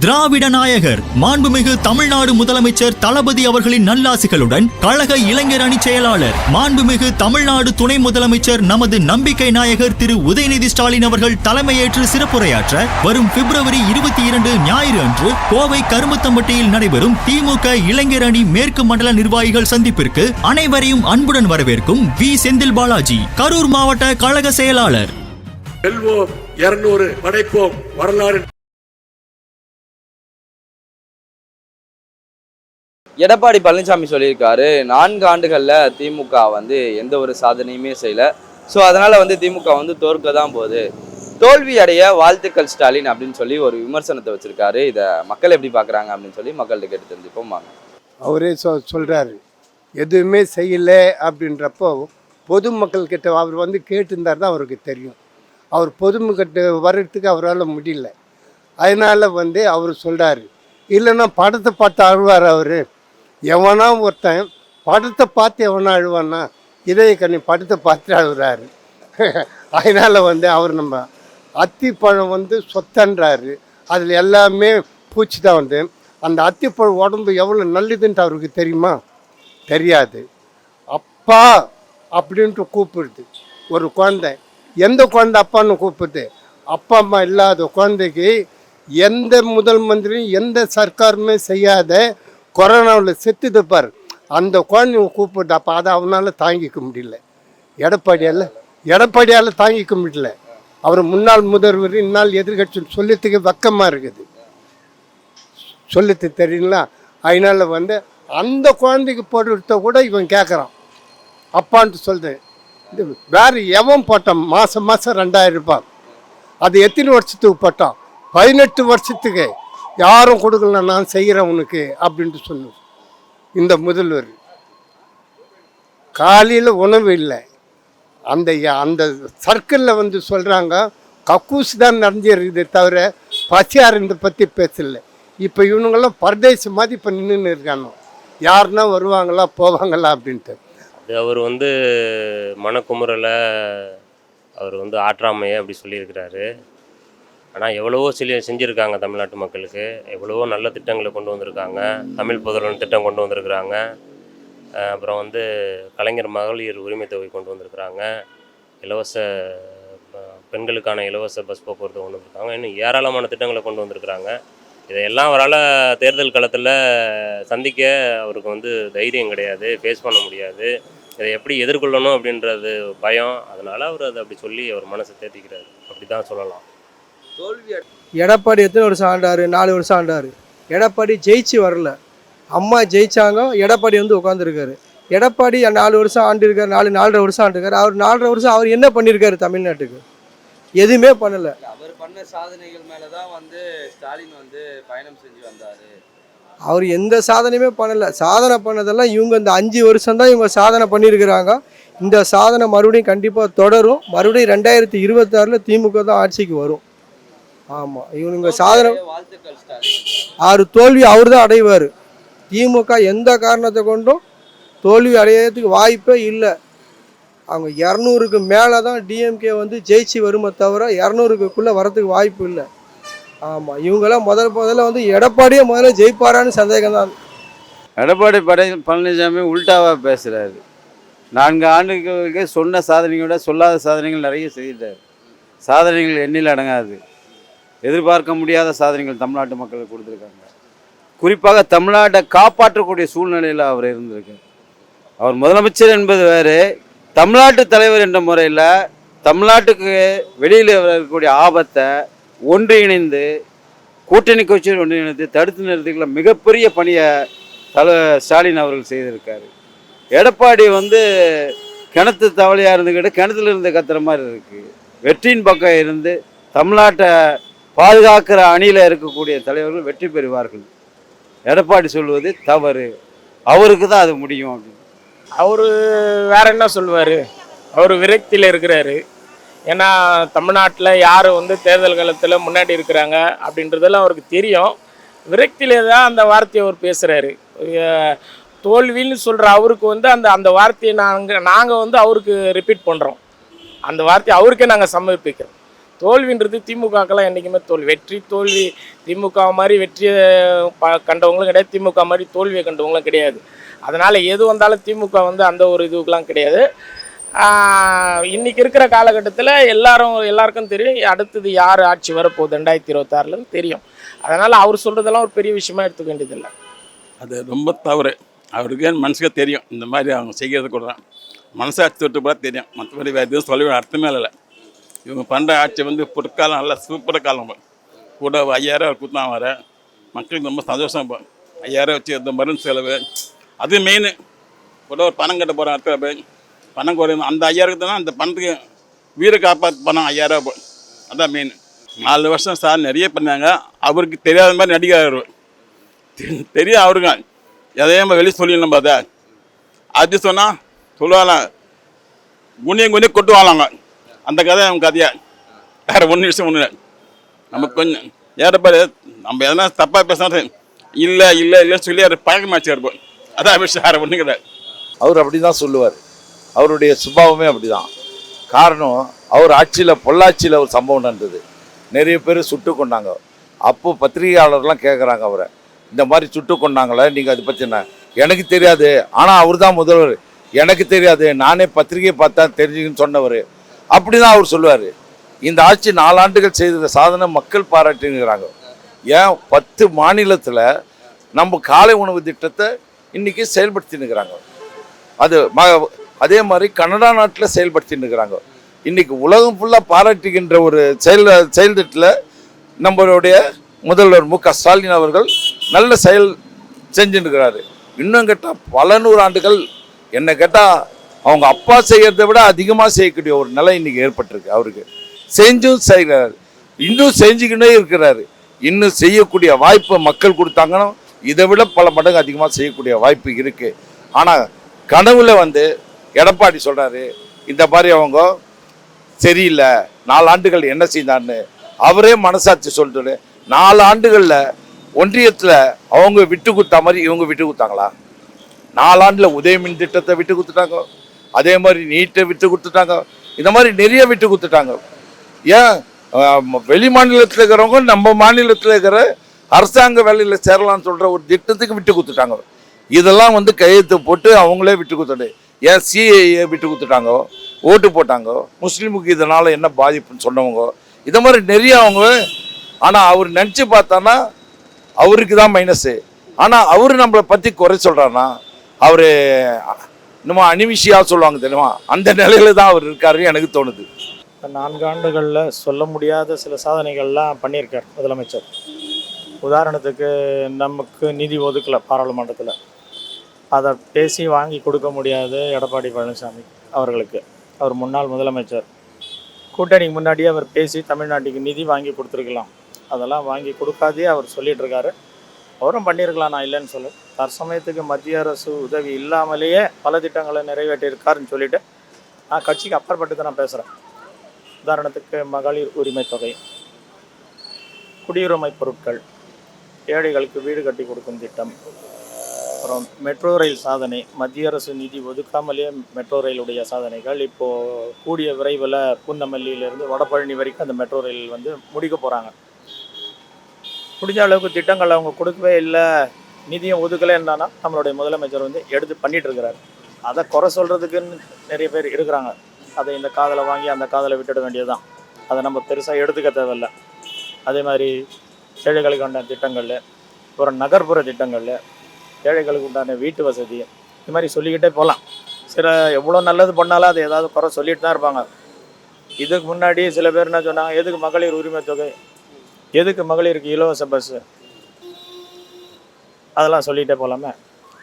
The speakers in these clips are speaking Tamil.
திராவிட நாயகர் மாண்புமிகு தமிழ்நாடு முதலமைச்சர் தளபதி அவர்களின் நல்லாசிகளுடன் கழக இளைஞர் அணி செயலாளர் மாண்புமிகு தமிழ்நாடு துணை முதலமைச்சர் நமது நம்பிக்கை நாயகர் திரு உதயநிதி ஸ்டாலின் அவர்கள் தலைமையேற்று சிறப்புரையாற்ற வரும் பிப்ரவரி 22 ஞாயிறு அன்று கோவை கருமத்தம்பட்டியில் நடைபெறும் திமுக இளைஞர் அணி மேற்கு மண்டல நிர்வாகிகள் சந்திப்பிற்கு அனைவரையும் அன்புடன் வரவேற்கும் வி செந்தில் பாலாஜி, கரூர் மாவட்ட கழக செயலாளர். 200 படைப்போம் வரலாறு. எடப்பாடி பழனிசாமி சொல்லியிருக்காரு, 4 ஆண்டுகளில் திமுக எந்த ஒரு சாதனையுமே செய்யலை. ஸோ அதனால் திமுக தோற்க தான் போகுது, தோல்வி அடைய வாழ்த்துக்கள் ஸ்டாலின் அப்படின்னு சொல்லி ஒரு விமர்சனத்தை வச்சுருக்காரு. இதை மக்கள் எப்படி பார்க்குறாங்க அப்படின்னு சொல்லி மக்கள்கிட்ட கேட்டு தெரிஞ்சுப்போம் வாங்க. அவரே சொல்கிறாரு எதுவுமே செய்யலை அப்படின்றப்போ பொதுமக்கள்கிட்ட அவர் கேட்டிருந்தார் தான் அவருக்கு தெரியும். அவர் பொதுமக்கிட்ட வர்றதுக்கு அவரால் முடியல. அதனால் அவர் சொல்கிறாரு. இல்லைன்னா படத்தை பார்த்து அழுவார் அவர். எவனா ஒருத்தன் படத்தை பார்த்து எவனா அழுவானா, இதய கண்ணி படத்தை பார்த்து அழுகிறாரு. அதனால் அவர் நம்ம அத்திப்பழம் சொத்தன்றாரு. அதில் எல்லாமே பூச்சி தான். அந்த அத்திப்பழம் உடம்பு எவ்வளோ நல்லதுன்ட்டு அவருக்கு தெரியுமா? தெரியாது. அப்பா அப்படின்ட்டு கூப்பிடுது ஒரு குழந்தை. எந்த குழந்தை அப்பான்னு கூப்பிடுது? அப்பா அம்மா இல்லாத குழந்தைக்கு எந்த முதல் மந்திரியும் எந்த சர்க்காருமே செய்யாத கொரோனாவில் செத்துது பார், அந்த குழந்தைங்க கூப்பிட்டு. அப்போ அதை அவனால் தாங்கிக்க முடியல. எடப்பாடியால் தாங்கிக்க முடியல. அவர் முன்னாள் முதல்வர், இந்நாள் எதிர்கட்சின்னு சொல்லத்துக்கு வெக்கமாக இருக்குது. சொல்லத்து தெரியுங்களா? அதனால் அந்த குழந்தைக்கு போட்டுக்கிட்ட கூட இவன் கேட்குறான் அப்பான்ட்டு சொல்கிறேன். வேறு எவன் போட்டான் மாதம் 2000 ரூபாய்? அது எத்தனை வருஷத்துக்கு போட்டான்? 18 வருஷத்துக்கு. யாரும் கொடுக்கல, நான் செய்கிறேன் உனக்கு அப்படின்ட்டு சொன்னது இந்த முதல்வர். காலையில் உணவு இல்லை. அந்த அந்த சர்க்கிளில் சொல்கிறாங்க கக்கூஸ் தான் நடந்துருக்குதே தவிர பசியாரத்தை பற்றி பேசலை. இப்போ இவனுங்கெல்லாம் பரதேச மாதிரி இப்போ நின்றுன்னு இருக்கானோ, யாருன்னா வருவாங்களா போவாங்களா அப்படின்ட்டு. அவர் மனக்குமுறலை அவர் ஆற்றாமையை அப்படி சொல்லியிருக்கிறாரு. ஆனால் எவ்வளவோ செஞ்சுருக்காங்க தமிழ்நாட்டு மக்களுக்கு. எவ்வளவோ நல்ல திட்டங்களை கொண்டு வந்திருக்காங்க. தமிழ் புதல்வன் திட்டம் கொண்டு வந்திருக்கிறாங்க. அப்புறம் கலைஞர் மகளிர் உரிமை தொகை கொண்டு வந்திருக்கிறாங்க. இலவச பெண்களுக்கான இலவச பஸ் போக்குவரத்து கொண்டு வந்திருக்காங்க. இன்னும் ஏராளமான திட்டங்களை கொண்டு வந்திருக்கிறாங்க. இதையெல்லாம் அவரால் தேர்தல் காலத்தில் சந்திக்க அவருக்கு தைரியம் கிடையாது, ஃபேஸ் பண்ண முடியாது. இதை எப்படி எதிர்கொள்ளணும் அப்படின்றது பயம். அதனால் அவர் அதை அப்படி சொல்லி அவர் மனசை தேர்த்திக்கிறார், அப்படி தான் சொல்லலாம். எடப்பாடி எத்தனை வருஷம் ஆண்டார்? 4 வருஷம் ஆண்டார். எடப்பாடி ஜெயிச்சு வரல. அம்மா ஜெயிச்சாங்க, எடப்பாடி உட்காந்துருக்காரு. எடப்பாடி 4 வருஷம் ஆண்டிருக்காரு, 4.5 வருஷம் ஆண்டிருக்காரு. அவர் 4.5 வருஷம் அவர் என்ன பண்ணியிருக்காரு தமிழ்நாட்டுக்கு? எதுவுமே பண்ணலை. அவர் பண்ண சாதனைகள் மேலே தான் ஸ்டாலின் பயணம் செஞ்சு வந்தார். அவர் எந்த சாதனையுமே பண்ணலை. சாதனை பண்ணதெல்லாம் இவங்க இந்த 5 வருஷம் தான் இவங்க சாதனை பண்ணியிருக்கிறாங்க. இந்த சாதனை மறுபடியும் கண்டிப்பாக தொடரும். மறுபடியும் 2026 திமுக தான் ஆட்சிக்கு வரும். ஆமாம், இவனுங்க சாதனை. அவர் தோல்வி அவர் தான் அடைவார். திமுக எந்த காரணத்தை கொண்டும் தோல்வி அடையிறதுக்கு வாய்ப்பே இல்லை. அவங்க 200க்கு மேலே தான் டிஎம்கே ஜெயிச்சு வருமே தவிர 200க்குள்ளே வரத்துக்கு வாய்ப்பு இல்லை. ஆமாம், இவங்கெல்லாம் முதல்ல எடப்பாடியே முதல்ல ஜெயிப்பாரான்னு சந்தேகம் தான். எடப்பாடி பழனிசாமி உல்டாவாக பேசுகிறாரு. 4 ஆண்டுகளுக்கு சொன்ன சாதனையோட சொல்லாத சாதனைகள் நிறைய செய்தார். சாதனைகள் எண்ணில் அடங்காது. எதிர்பார்க்க முடியாத சாதனைகள் தமிழ்நாட்டு மக்களுக்கு கொடுத்துருக்காங்க. குறிப்பாக தமிழ்நாட்டை காப்பாற்றக்கூடிய சூழ்நிலையில் அவர் இருந்திருக்கார். அவர் முதலமைச்சர் என்பது வேறு, தமிழ்நாட்டு தலைவர் என்ற முறையில் தமிழ்நாட்டுக்கு வெளியில் இருக்கக்கூடிய ஆபத்தை ஒன்றிணைந்து கூட்டணி கட்சியில் ஒன்றிணைந்து தடுத்து நிறுத்திக்கல மிகப்பெரிய பணியை ஸ்டாலின் அவர்கள் செய்திருக்காரு. எடப்பாடி கிணத்து தவளையாக இருந்துக்கிட்டு கிணத்துல இருந்து கத்துற மாதிரி இருக்குது. வெற்றியின் பக்கம் இருந்து தமிழ்நாட்டை பாதுகாக்கிற அணியில் இருக்கக்கூடிய தலைவர்கள் வெற்றி பெறுவார்கள். எடப்பாடி சொல்வது தவறு, அவருக்கு தான் அது முடியும் அப்படின்னு. அவர் வேற என்ன சொல்லுவார்? அவர் விரக்தியில் இருக்கிறாரு. ஏன்னா தமிழ்நாட்டில் யார் தேர்தல் காலத்தில் முன்னாடி இருக்கிறாங்க அப்படின்றதெல்லாம் அவருக்கு தெரியும். விரக்தியிலே தான் அந்த வார்த்தையை அவர் பேசுகிறாரு. தோல்வின்னு சொல்கிற அவருக்கு அந்த வார்த்தையை நாங்கள் அவருக்கு ரிப்பீட் பண்ணுறோம். அந்த வார்த்தையை அவருக்கே நாங்கள் சமர்ப்பிக்கிறோம். தோல்வின்றது திமுகக்கெல்லாம் என்றைக்குமே தோல்வி, வெற்றி தோல்வி திமுக மாதிரி வெற்றியை கண்டவங்களும் கிடையாது, திமுக மாதிரி தோல்வியை கண்டவங்களும் கிடையாது. அதனால் எது வந்தாலும் திமுக வந்து அந்த ஒரு இதுக்கெலாம் கிடையாது. இன்றைக்கி இருக்கிற காலகட்டத்தில் எல்லாருக்கும் தெரியும் அடுத்தது யார் ஆட்சி வரப்போகுது 2026 தெரியும். அதனால் அவர் சொல்கிறதெல்லாம் ஒரு பெரிய விஷயமா எடுத்துக்க வேண்டியதில்லை. அது ரொம்ப தவறு. அவருக்கு மனசுக்கு தெரியும் இந்த மாதிரி அவங்க செய்கிறது கூட தான் மனசாட்சி தொட்டு போல தெரியும். மற்றபடி வேறு எதுவும் சொல்லவே அர்த்தமே இல்லை. இவங்க பண்ணுற ஆட்சி வந்து பொற்காலம் நல்ல சூப்பராக காலம் கூட 5000 கொடுத்தான் வர மக்களுக்கு ரொம்ப சந்தோஷம். 5000 வச்சு இந்த மருந்து செலவு அது மெயின். கூட ஒரு பணம் கட்ட போகிற இடத்துல போய் பணம் குறையும். அந்த 5000 தான் அந்த பணத்துக்கு வீரை காப்பாற்று பணம் 5000 போய் அதான் மெயின். 4 வருஷம் சார் நிறைய பண்ணாங்க. அவருக்கு தெரியாத மாதிரி நடிக்கிறார். தெரியும் அவருங்க எதையும் வெளியே சொல்லிடணும் பார்த்தா அது சொன்னால் சொல்லுவாங்க குனியும் கொட்டுவாங்களாங்க. அந்த கதை அவங்க கதையா வேறு ஒன்று விஷயம் ஒன்று நமக்கு கொஞ்சம் ஏறப்பாடு நம்ம எதனா தப்பாக பேசினா இல்லை இல்லை இல்லை சொல்லி அவர் பழக்கமாச்சு இருப்போம். அதான் விஷயம் வேறு ஒன்றும் கிடையாது. அவர் அப்படி தான் சொல்லுவார். அவருடைய சுபாவமே அப்படி தான். காரணம் அவர் ஆட்சியில் பொள்ளாச்சியில் ஒரு சம்பவம் நடந்தது. நிறைய பேர் சுட்டு கொண்டாங்க. அப்போது பத்திரிகையாளர்லாம் கேட்குறாங்க அவரை, இந்த மாதிரி சுட்டு கொண்டாங்களே நீங்கள் அதை பற்றி என்ன? எனக்கு தெரியாது, ஆனால் அவர் தான் முதல்வர், எனக்கு தெரியாது, நானே பத்திரிகையை பார்த்தா தெரிஞ்சுக்குன்னு சொன்னவர். அப்படி தான் அவர் சொல்லுவார். இந்த ஆட்சி 4 ஆண்டுகள் செய்த சாதனை மக்கள் பாராட்டினுக்கிறாங்க. ஏன் 10 மாநிலத்தில் நம்ம காலை உணவு திட்டத்தை இன்றைக்கி செயல்படுத்தினுக்கிறாங்க. அதே மாதிரி கனடா நாட்டில் செயல்படுத்தினுக்கிறாங்க. இன்றைக்கி உலகம் ஃபுல்லாக பாராட்டுகின்ற ஒரு செயல் திட்டத்தில் நம்மளுடைய முதல்வர் மு.க. ஸ்டாலின் அவர்கள் நல்ல செயல் செஞ்சுருக்கிறாரு. இன்னும் கேட்டால் பல 100 ஆண்டுகள் என்ன கேட்டால் அவங்க அப்பா செய்கிறத விட அதிகமாக செய்யக்கூடிய ஒரு நிலை இன்றைக்கி ஏற்பட்டிருக்கு. அவருக்கு செஞ்சும் செய்கிறார், இன்னும் செஞ்சுக்கிட்டே இருக்கிறாரு. இன்னும் செய்யக்கூடிய வாய்ப்பை மக்கள் கொடுத்தாங்கன்னா இதை விட பல மடங்கு அதிகமாக செய்யக்கூடிய வாய்ப்பு இருக்குது. ஆனால் கனவுல வந்து எடப்பாடி சொல்கிறாரு இந்த மாதிரி அவங்க சரியில்லை, 4 ஆண்டுகள் என்ன செய்தான்னு அவரே மனசாட்சி சொல்லிட்டு 4 ஆண்டுகளில் ஒன்றியத்தில் அவங்க விட்டு கொடுத்தா மாதிரி இவங்க விட்டு கொடுத்தாங்களா? 4 ஆண்டில் உதயமின் திட்டத்தை விட்டு கொடுத்துட்டாங்க, அதே மாதிரி நீட்டை விட்டு கொடுத்துட்டாங்க, இந்த மாதிரி நிறைய விட்டு கொடுத்துட்டாங்க. ஏன் வெளி மாநிலத்தில் இருக்கிறவங்க நம்ம மாநிலத்தில் இருக்கிற அரசாங்க வேலையில் சேரலாம்னு சொல்கிற ஒரு திட்டத்துக்கு விட்டு கொடுத்துட்டாங்க. இதெல்லாம் வந்து கையெழுத்து போட்டு அவங்களே விட்டு கொடுத்துட்டு ஏன் சிஏஏ விட்டு கொடுத்துட்டாங்க, ஓட்டு போட்டாங்க, முஸ்லீமுக்கு இதனால் என்ன பாதிப்புன்னு சொன்னவங்க, இதை மாதிரி நிறைய அவங்க. ஆனால் அவர் நினச்சி பார்த்தானா அவருக்கு தான் மைனஸு. ஆனால் அவர் நம்மளை பற்றி குறை சொல்கிறான்னா அவர் இன்னும் அனிமிஷியாக சொல்லுவாங்க தெரியுமா, அந்த நிலையில தான் அவர் இருக்காருன்னு எனக்கு தோணுது. 4 ஆண்டுகளில் சொல்ல முடியாத சில சாதனைகள்லாம் பண்ணியிருக்கார் முதலமைச்சர். உதாரணத்துக்கு நமக்கு நிதி ஒதுக்கலை பாராளுமன்றத்தில், அதை பேசி வாங்கி கொடுக்க முடியாது எடப்பாடி பழனிசாமி அவர்களுக்கு. அவர் முன்னாள் முதலமைச்சர். கூட்டணிக்கு முன்னாடியே அவர் பேசி தமிழ்நாட்டுக்கு நிதி வாங்கி கொடுத்துருக்கலாம். அதெல்லாம் வாங்கி கொடுக்காதே அவர் சொல்லிகிட்டு இருக்காரு. அவரும் பண்ணியிருக்கலாம், நான் இல்லைன்னு சொல்ல. தற்சமயத்துக்கு மத்திய அரசு உதவி இல்லாமலேயே பல திட்டங்களை நிறைவேற்றியிருக்காருன்னு சொல்லிவிட்டு நான் கட்சிக்கு அப்பாற்பட்டு தான் நான் பேசுகிறேன். உதாரணத்துக்கு மகளிர் உரிமை தொகை, குடியுரிமை பொருட்கள், ஏழைகளுக்கு வீடு கட்டி கொடுக்கும் திட்டம், அப்புறம் மெட்ரோ ரயில் சாதனை, மத்திய அரசு நிதி ஒதுக்காமலேயே மெட்ரோ ரயிலுடைய சாதனைகள். இப்போது கூடிய விரைவில் பூந்தமல்லியிலேருந்து வடபழனி வரைக்கும் அந்த மெட்ரோ ரயில் வந்து முடிக்க போகிறாங்க. முடிஞ்ச அளவுக்கு திட்டங்கள் அவங்க கொடுக்கவே இல்லை, நிதியம் ஒதுக்கலை என்னன்னா நம்மளுடைய முதலமைச்சர் வந்து எடுத்து பண்ணிகிட்ருக்கிறார். அதை குறை சொல்கிறதுக்குன்னு நிறைய பேர் இருக்கிறாங்க. அதை இந்த காதலை வாங்கி அந்த காதலை விட்டுட வேண்டியது தான். அதை நம்ம பெருசாக எடுத்துக்க தேவையில்லை. அதே மாதிரி ஏழைகளுக்கு உண்டான திட்டங்கள், ஒரு நகர்ப்புற திட்டங்கள், ஏழைகளுக்கு உண்டான வீட்டு வசதி, இது மாதிரி சொல்லிக்கிட்டே போகலாம். சில எவ்வளோ நல்லது பண்ணாலும் அதை ஏதாவது குறை சொல்லிட்டு தான் இருப்பாங்க. இதுக்கு முன்னாடி சில பேர் என்ன சொன்னாங்க, எதுக்கு மகளிர் உரிமை தொகை, எதுக்கு மகளிருக்கு இலவச பஸ்ஸு, அதெல்லாம் சொல்லிகிட்டே போகலாமே.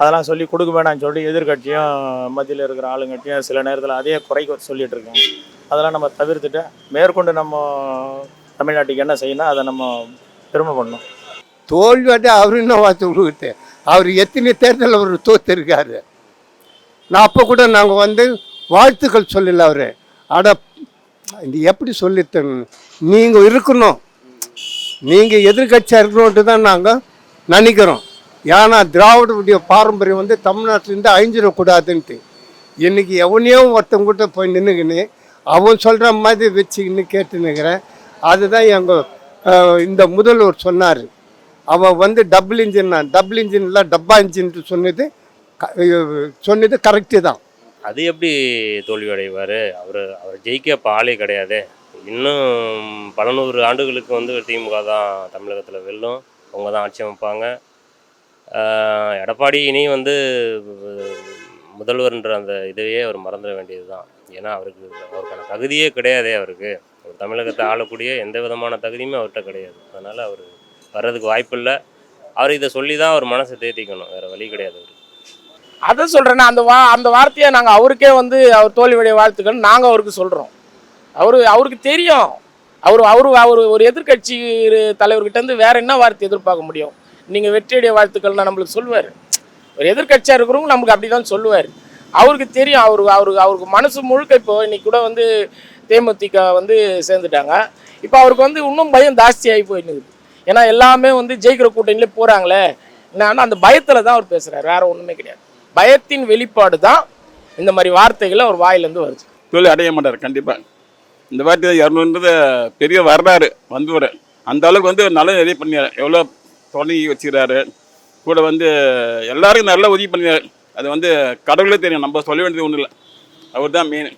அதெல்லாம் சொல்லி கொடுக்க வேணாம்னு சொல்லிட்டு எதிர்கட்சியும் மத்தியில் இருக்கிற ஆளுங்கட்சியும் சில நேரத்தில் அதே குறைக்க சொல்லிகிட்டு இருக்காங்க. அதெல்லாம் நம்ம தவிர்த்துட்டு மேற்கொண்டு நம்ம தமிழ்நாட்டுக்கு என்ன செய்யணும் அதை நம்ம பெருமை பண்ணணும். தோல்வி வந்து அவர் என்ன வார்த்தை கொடுக்குறது? அவர் எத்தனை தேர்தலில் அவர் தோற்றிருக்காரு. நான் அப்போ கூட நாங்கள் வந்து வாழ்த்துக்கள் சொல்லல அவர். அட இது எப்படி சொல்லித்தரணும், நீங்கள் இருக்கணும், நீங்கள் எதிர்கட்சியாக இருக்கணுன்ட்டு தான் நாங்கள் நினைக்கிறோம். ஏன்னா திராவிடவுடைய பாரம்பரியம் வந்து தமிழ்நாட்டிலேருந்து அழிஞ்சிடக்கூடாதுன்ட்டு. இன்றைக்கி எவனையோ ஒருத்தங்கிட்ட போய் நின்றுக்கின்னு அவன் சொல்கிற மாதிரி வச்சுக்கின்னு கேட்டுன்னுக்கிறேன். அதுதான் இந்த முதல்வர் சொன்னார். அவன் வந்து டபுள் இன்ஜின்ல டப்பா இன்ஜின் சொன்னது கரெக்டு தான். அது எப்படி தோல்வி அடைவார்? அவர் ஜெயிக்க ஆளே கிடையாது. இன்னும் பல நூறு ஆண்டுகளுக்கு வந்து திமுக தான் தமிழகத்தில் வெல்லும். அவங்க தான் ஆட்சி அமைப்பாங்க. எடப்பாடி இனி வந்து முதல்வர்ன்ற அந்த இதுவே அவர் மறந்துட வேண்டியது தான். ஏன்னா அவருக்கான தகுதியே கிடையாதே. அவருக்கு ஒரு தமிழகத்தை ஆளக்கூடிய எந்த விதமான தகுதியுமே அவர்கிட்ட கிடையாது. அதனால் அவர் வர்றதுக்கு வாய்ப்பு இல்லை. அவர் இதை சொல்லி தான் அவர் மனசை தேத்திக்கணும், வேறு வழி கிடையாது. அவர் அதை சொல்கிறேன்னா அந்த வார்த்தையை நாங்கள் அவருக்கே வந்து அவர் தோல்வியுடைய வாழ்த்துக்கள் நாங்கள் அவருக்கு சொல்கிறோம். அவருக்கு தெரியும். அவர் ஒரு எதிர்கட்சி தலைவர்கிட்டேருந்து வேற என்ன வார்த்தை எதிர்பார்க்க முடியும்? நீங்கள் வெற்றியுடைய வாழ்த்துக்கள்னா நம்மளுக்கு சொல்லுவார். ஒரு எதிர்கட்சியாக இருக்கிறவங்க நம்மளுக்கு அப்படி தான் சொல்லுவார். அவருக்கு தெரியும். அவருக்கு மனசு முழுக்க இப்போ இன்னைக்கு கூட வந்து தேமுதிக வந்து சேர்ந்துட்டாங்க. இப்போ அவருக்கு வந்து இன்னும் பயம் ஜாஸ்தியாகி போயிடுது. ஏன்னா எல்லாமே வந்து ஜெயிக்கிற கூட்டணியிலே போகிறாங்களே என்னன்னா அந்த பயத்தில் தான் அவர் பேசுகிறார், வேற ஒன்றுமே கிடையாது. பயத்தின் வெளிப்பாடு தான் இந்த மாதிரி வார்த்தைகள் அவர் வாயிலேருந்து வருது. தோல்வி அடைய மாட்டார் கண்டிப்பாக. இந்த வாட்டி 200 பெரிய வர்றாரு வந்துவார். அந்த அளவுக்கு வந்து நல்ல நிறைய பண்ணியார். எவ்வளோ தொடங்கி வச்சுக்கிறாரு கூட வந்து எல்லாருக்கும் நல்லா உதவி பண்ணியார். அது வந்து கடவுளே தெரியும், நம்ம சொல்ல வேண்டியது ஒன்றும் இல்லை. அவர் தான் மெயின்.